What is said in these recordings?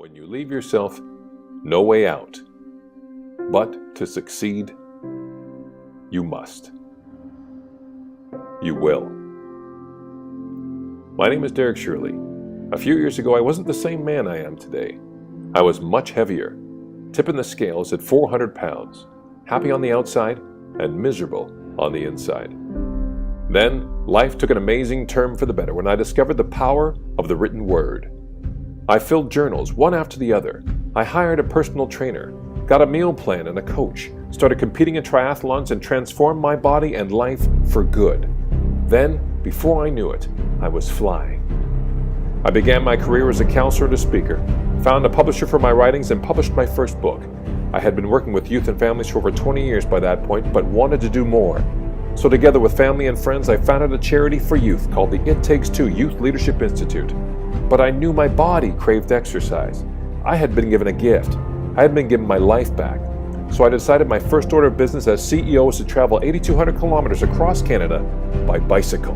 When you leave yourself no way out, but to succeed, you must. You will. My name is Derrick Shirley. A few years ago, I wasn't the same man I am today. I was much heavier, tipping the scales at 400 pounds, happy on the outside and miserable on the inside. Then, life took an amazing turn for the better when I discovered the power of the written word. I filled journals one after the other. I hired a personal trainer, got a meal plan and a coach, started competing in triathlons, and transformed my body and life for good. Then, before I knew it, I was flying. I began my career as a counselor and a speaker, found a publisher for my writings, and published my first book. I had been working with youth and families for over 20 years by that point, but wanted to do more. So together with family and friends, I founded a charity for youth called the It Takes Two Youth Leadership Institute. But I knew my body craved exercise. I had been given a gift. I had been given my life back. So I decided my first order of business as CEO was to travel 8,200 kilometers across Canada by bicycle.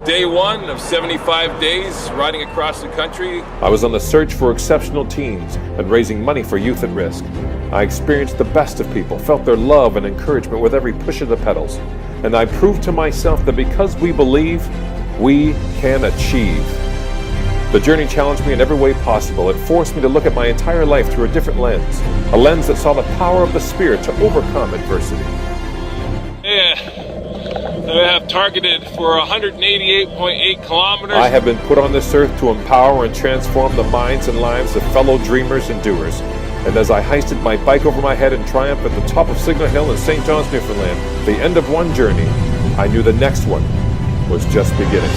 Day one of 75 days riding across the country. I was on the search for exceptional teams and raising money for youth at risk. I experienced the best of people, felt their love and encouragement with every push of the pedals. And I proved to myself that because we believe, we can achieve. The journey challenged me in every way possible. It forced me to look at my entire life through a different lens, a lens that saw the power of the Spirit to overcome adversity. I have targeted for 188.8 kilometers. I have been put on this earth to empower and transform the minds and lives of fellow dreamers and doers. And as I heisted my bike over my head in triumph at the top of Signal Hill in St. John's, Newfoundland, the end of one journey, I knew the next one was just beginning.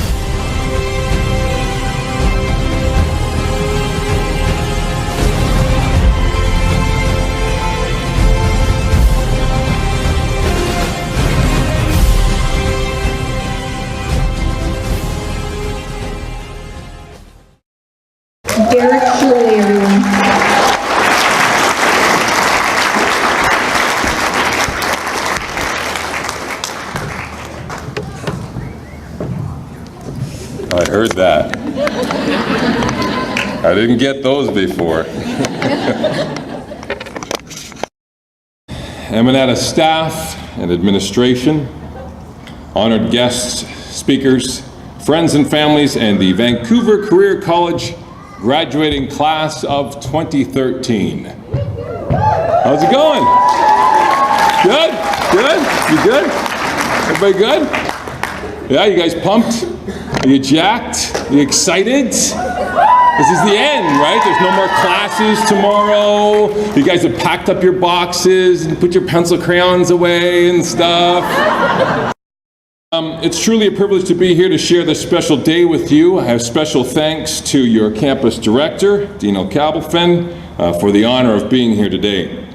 Derrick Shirley, everyone. I heard that. I didn't get those before. Eminata staff and administration, honored guests, speakers, friends and families, and the Vancouver Career College graduating class of 2013. How's it going? Good? Good? You good? Everybody good? Yeah, you guys pumped? Are you jacked? Are you excited? This is the end, right? There's no more classes tomorrow. You guys have packed up your boxes and put your pencil crayons away and stuff. It's truly a privilege to be here to share this special day with you. I have special thanks to your campus director, Dino Cabelfin, for the honor of being here today.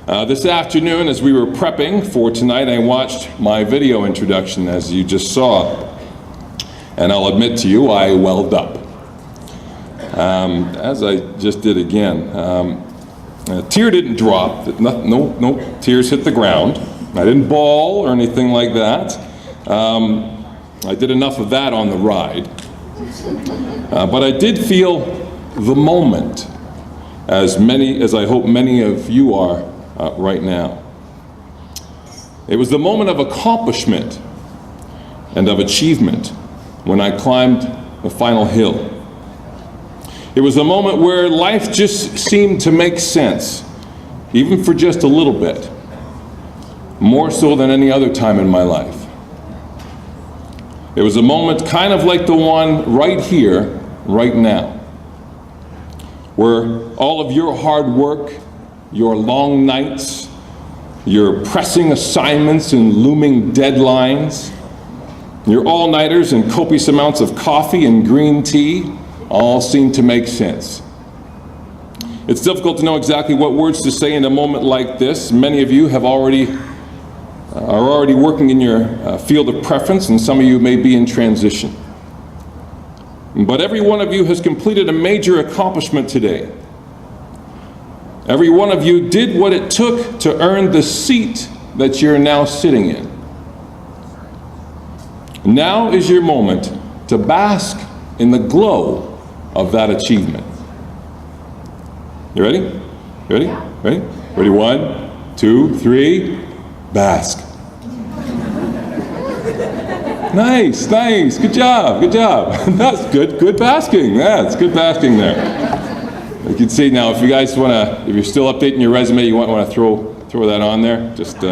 This afternoon, as we were prepping for tonight, I watched my video introduction, as you just saw. And I'll admit to you, I welled up. As I just did again. A tear didn't drop, no tears hit the ground. I didn't bawl or anything like that. I did enough of that on the ride. But I did feel the moment, as I hope many of you are right now. It was the moment of accomplishment and of achievement when I climbed the final hill. It was a moment where life just seemed to make sense, even for just a little bit, more so than any other time in my life. It was a moment kind of like the one right here, right now, where all of your hard work, your long nights, your pressing assignments and looming deadlines, your all-nighters and copious amounts of coffee and green tea all seem to make sense. It's difficult to know exactly what words to say in a moment like this. Many of you are already working in your field of preference, and some of you may be in transition. But every one of you has completed a major accomplishment today. Every one of you did what it took to earn the seat that you're now sitting in. Now is your moment to bask in the glow of that achievement. You ready? Ready? Ready? Ready? 1, 2, 3. Bask. Nice, nice. Good job, good job. That's good, good basking. Yeah, it's good basking there. You can see now, if you guys want to, if you're still updating your resume, you might want to throw that on there. Just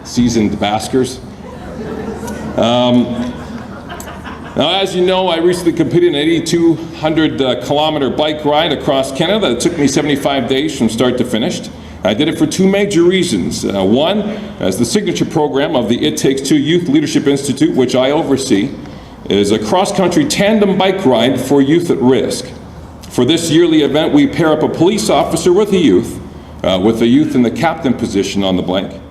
seasoned baskers. Now, as you know, I recently completed an 8,200 kilometer bike ride across Canada. It took me 75 days from start to finish. I did it for two major reasons. One, as the signature program of the It Takes Two Youth Leadership Institute, which I oversee, is a cross-country tandem bike ride for youth at risk. For this yearly event, we pair up a police officer with a youth in the captain position on the blank.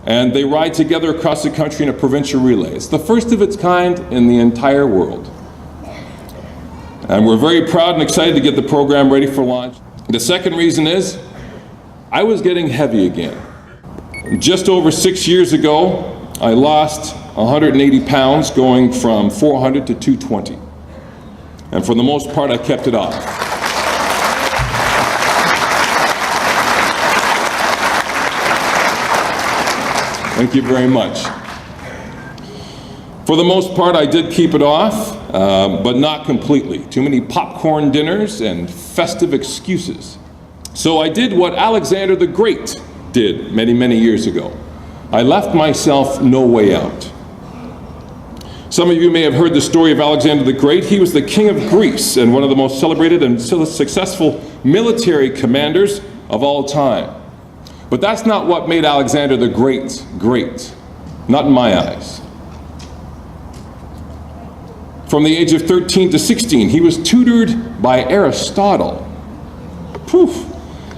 And they ride together across the country in a provincial relay. It's the first of its kind in the entire world. And we're very proud and excited to get the program ready for launch. The second reason is, I was getting heavy again. Just over 6 years ago, I lost 180 pounds, going from 400 to 220. And for the most part, I kept it off. Thank you very much. For the most part, I did keep it off, but not completely. Too many popcorn dinners and festive excuses. So I did what Alexander the Great did many, many years ago. I left myself no way out. Some of you may have heard the story of Alexander the Great. He was the king of Greece and one of the most celebrated and successful military commanders of all time. But that's not what made Alexander the Great great, not in my eyes. From the age of 13 to 16, he was tutored by Aristotle. Poof,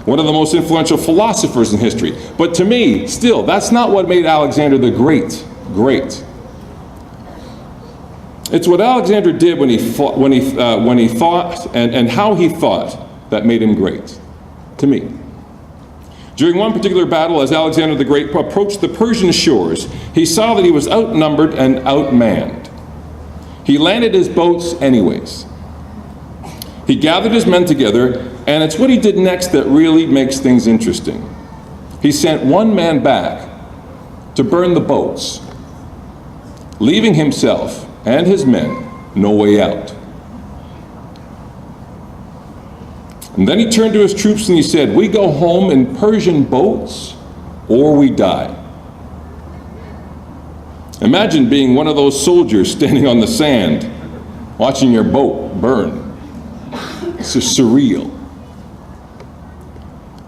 one of the most influential philosophers in history. But to me, still, that's not what made Alexander the Great great. It's what Alexander did when he thought and how he thought that made him great, to me. During one particular battle, as Alexander the Great approached the Persian shores, he saw that he was outnumbered and outmanned. He landed his boats anyways. He gathered his men together, and it's what he did next that really makes things interesting. He sent one man back to burn the boats, leaving himself and his men no way out. And then he turned to his troops and he said, "We go home in Persian boats or we die." Imagine being one of those soldiers standing on the sand, watching your boat burn. It's just surreal.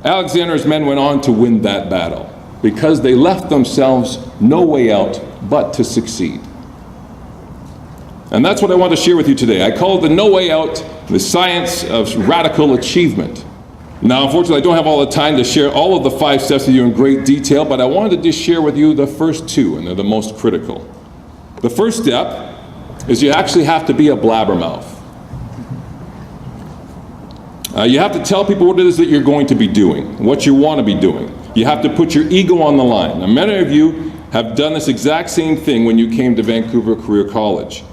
Alexander's men went on to win that battle because they left themselves no way out but to succeed. And that's what I want to share with you today. I call it the no way out, the science of radical achievement. Now, unfortunately, I don't have all the time to share all of the 5 steps with you in great detail, but I wanted to just share with you the first 2, and they're the most critical. The first step is you actually have to be a blabbermouth. You have to tell people what it is that you're going to be doing, what you want to be doing. You have to put your ego on the line. Now, many of you have done this exact same thing when you came to Vancouver Career College.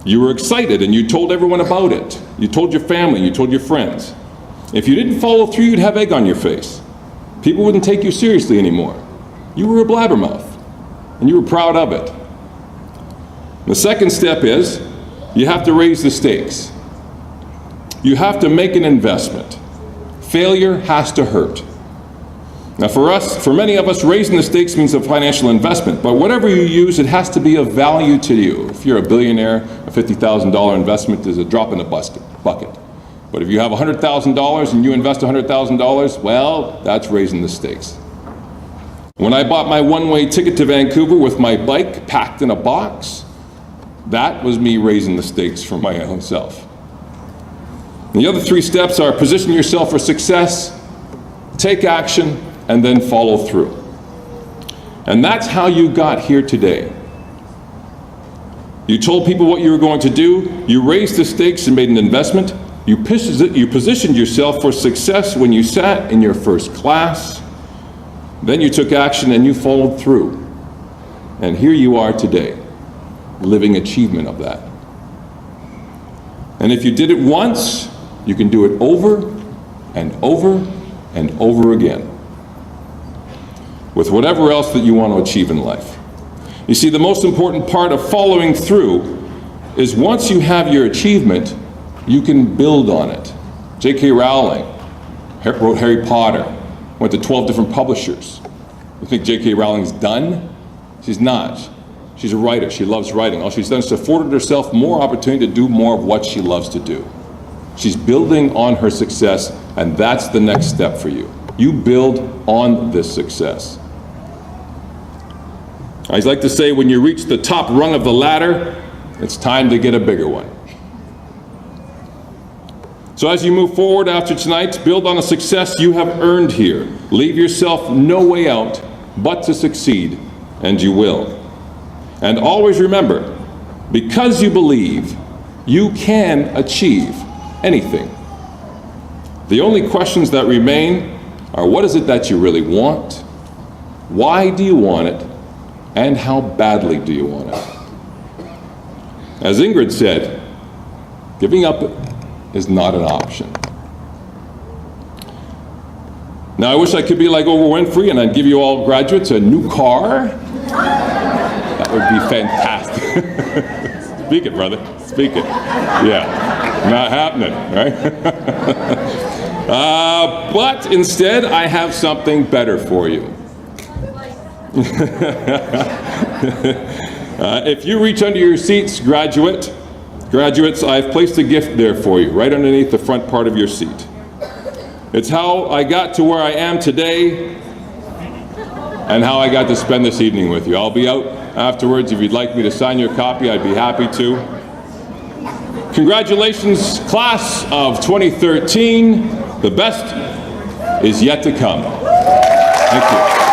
You were excited and you told everyone about it. You told your family, you told your friends. If you didn't follow through, you'd have egg on your face. People wouldn't take you seriously anymore. You were a blabbermouth, and you were proud of it. The second step is, you have to raise the stakes. You have to make an investment. Failure has to hurt. Now for many of us, raising the stakes means a financial investment, but whatever you use, it has to be of value to you. If you're a billionaire, a $50,000 investment is a drop in the bucket. But if you have $100,000 and you invest $100,000, well, that's raising the stakes. When I bought my one-way ticket to Vancouver with my bike packed in a box, that was me raising the stakes for my own self. And the other 3 steps are position yourself for success, take action, and then follow through. And that's how you got here today. You told people what you were going to do, you raised the stakes and made an investment, you positioned yourself for success when you sat in your first class, then you took action and you followed through. And here you are today, living achievement of that. And if you did it once, you can do it over and over and over again with whatever else that you want to achieve in life. You see, the most important part of following through is once you have your achievement, you can build on it. J.K. Rowling wrote Harry Potter, went to 12 different publishers. You think J.K. Rowling's done? She's not. She's a writer. She loves writing. All she's done is afforded herself more opportunity to do more of what she loves to do. She's building on her success, and that's the next step for you. You build on this success. I like to say, when you reach the top rung of the ladder, it's time to get a bigger one. So as you move forward after tonight, build on a success you have earned here. Leave yourself no way out but to succeed, and you will. And always remember, because you believe, you can achieve anything. The only questions that remain are, what is it that you really want? Why do you want it? And how badly do you want it? As Ingrid said, giving up is not an option. Now, I wish I could be like Oprah Winfrey and I'd give you all graduates a new car. That would be fantastic. Speak it, brother. Speak it. Yeah, not happening, right? But instead, I have something better for you. If you reach under your seats, graduates, I've placed a gift there for you, right underneath the front part of your seat. It's how I got to where I am today and how I got to spend this evening with you. I'll be out afterwards. If you'd like me to sign your copy, I'd be happy to. Congratulations, class of 2013. The best is yet to come. Thank you.